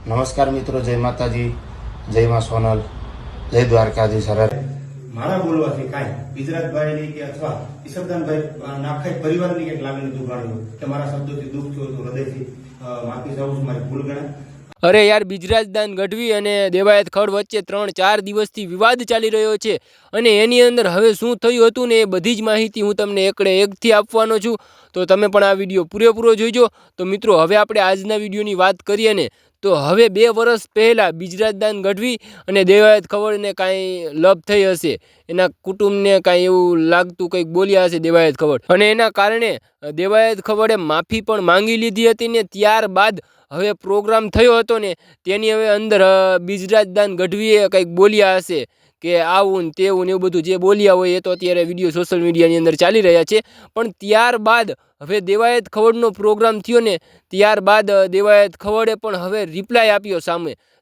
નમસ્કાર મિત્રો, જય માતાજી, જય માં સોનલ, જય દ્વારકાધીશ. હર મારા બોલવાથી કાંઈ ગુજરાતભાઈની કે અથવા ઈશ્વરદાનભાઈ આખા પરિવારની કંઈક લાગણી દુભાણી કે મારા શબ્દોથી દુઃખ થયું તો હૃદયથી માફી ચાહું છું, મારી ભૂલ ગણાય. અરે યાર, બિજરાજદાન ગઢવી અને દેવાયત ખડ વચ્ચે 3-4 દિવસથી વિવાદ ચાલી રહ્યો છે અને એની અંદર હવે શું થયું હતું ને એ બધી જ માહિતી હું તમને એકથી આપવાનો છું. તો તમે પણ આ વિડીયો પૂરેપૂરો જોઈજો. તો મિત્રો, હવે આપણે આજના વિડીયોની વાત કરીએ ને તો હવે 2 વર્ષ પહેલાં બિજરાજદાન ગઢવી અને દેવાયત ખવડને કાંઈ લપ થઈ હશે. એના કુટુંબને કાંઈ એવું લાગતું કંઈક બોલ્યા હશે દેવાયત ખવડ, અને એના કારણે દેવાયત ખવડે માફી પણ માંગી લીધી હતી ને ત્યારબાદ હવે પ્રોગ્રામ થયો હતો ને તેની હવે અંદર બિજરાજદાન ગઢવીએ કંઈક બોલ્યા હશે કે આવું ને તેવું ને એવું બધું જે બોલ્યા હોય એ તો અત્યારે વિડીયો સોશિયલ મીડિયાની અંદર ચાલી રહ્યા છે. પણ ત્યારબાદ હવે દેવાયત ખવડનો પ્રોગ્રામ થયો ને ત્યારબાદ દેવાયત ખવડે પણ હવે રિપ્લાય આપ્યો,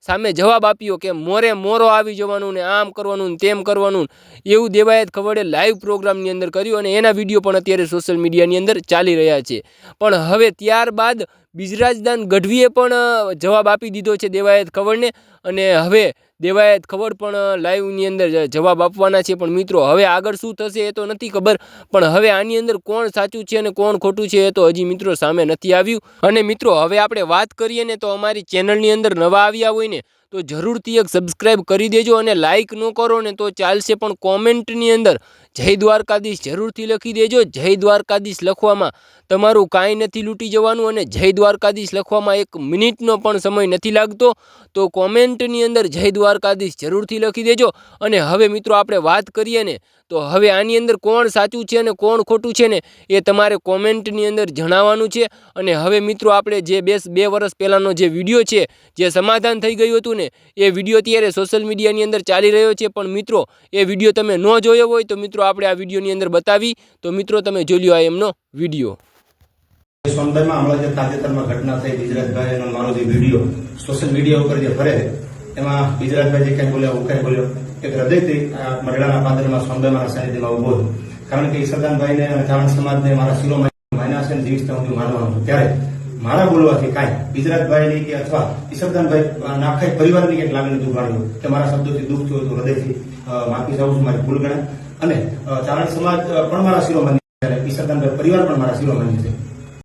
સામે જવાબ આપ્યો કે મોરો આવી જવાનું ને આમ કરવાનું ને તેમ કરવાનું. એવું દેવાયત ખવડે લાઈવ પ્રોગ્રામની અંદર કર્યું અને એના વિડીયો પણ અત્યારે સોશિયલ મીડિયાની અંદર ચાલી રહ્યા છે. પણ હવે ત્યારબાદ બિજરાજદાન ગઢવીએ પણ જવાબ આપી દીધો છે દેવાયત ખવડને, અને હવે દેવાયત ખવડ પણ લાઈવની અંદર જવાબ આપવાના છે. પણ મિત્રો, હવે આગળ શું થશે એ તો નથી ખબર, પણ હવે આની અંદર કોણ સાચું છે અને કોણ ખોટું છે એ તો હજી મિત્રો સામે નથી આવ્યું. અને મિત્રો, હવે આપણે વાત કરીએ ને તો અમારી ચેનલની અંદર નવા આવ્યા હોય ને તો જરૂરથી એક સબસ્ક્રાઈબ કરી દેજો, અને લાઇક ન કરો ને તો ચાલશે પણ કોમેન્ટની અંદર જય દ્વારકાધીશ જરૂરથી લખી દેજો. જય દ્વારકાધીશ લખવામાં તમારું કાંઈ નથી લૂંટી જવાનું, અને જય દ્વારકાધીશ લખવામાં 1 મિનિટનો પણ સમય નથી લાગતો. તો કોમેન્ટની અંદર જય દ્વારકાધીશ જરૂરથી લખી દેજો. અને હવે મિત્રો, આપણે વાત કરીએ ને તો હવે આની અંદર કોણ સાચું છે અને કોણ ખોટું છે ને એ તમારે કોમેન્ટની અંદર જણાવવાનું છે. અને હવે મિત્રો, આપણે જે 2 વર્ષ પહેલાંનો જે વિડીયો છે જે સમાધાન થઈ ગયું હતું ને એ વિડીયો અત્યારે સોશિયલ મીડિયાની અંદર ચાલી રહ્યો છે. પણ મિત્રો, એ વિડીયો તમે ન જોયો હોય તો મિત્રો આપણે આ વિડીયોની અંદર બતાવી. તો મિત્રો, તમે જોઈ લો આ એમનો વિડીયો. સોનભાઈમાં હમણાં જે તાજેતરમાં ઘટના થઈ બિજરાજભાઈ અને મારો જે વિડીયો સોશિયલ મીડિયા ઉપર જે ફરે એમાં બિજરાજભાઈ જે કંઈ બોલ્યા હું કંઈ બોલ્યો એક હૃદયથી મરડાના પાદરમાં સોનભાઈના સાનિધ્યમાં ઉભો હતો. કારણ કે ઈશ્વરદાનભાઈને અને ચાવણ સમાજને મારા શિરોમાં માન્યા છે અને જીવિત હું માનવાનો છું. ત્યારે મારા બોલવાથી કાંઈ બિજરાજભાઈની કે અથવા ઈશ્વરદાનભાઈ આખા પરિવારની કંઈક લાગણી દુભાણી કે મારા શબ્દોથી દુઃખ થયું તો હૃદયથી માફી ચાહું છું, મારી ભૂલ ગણાય. અને ચારણ સમાજ પણ મારા શિરોમાન્ય છે, ઈશ્વરદાનભાઈ પરિવાર પણ મારા શિરોમાન્ય છે.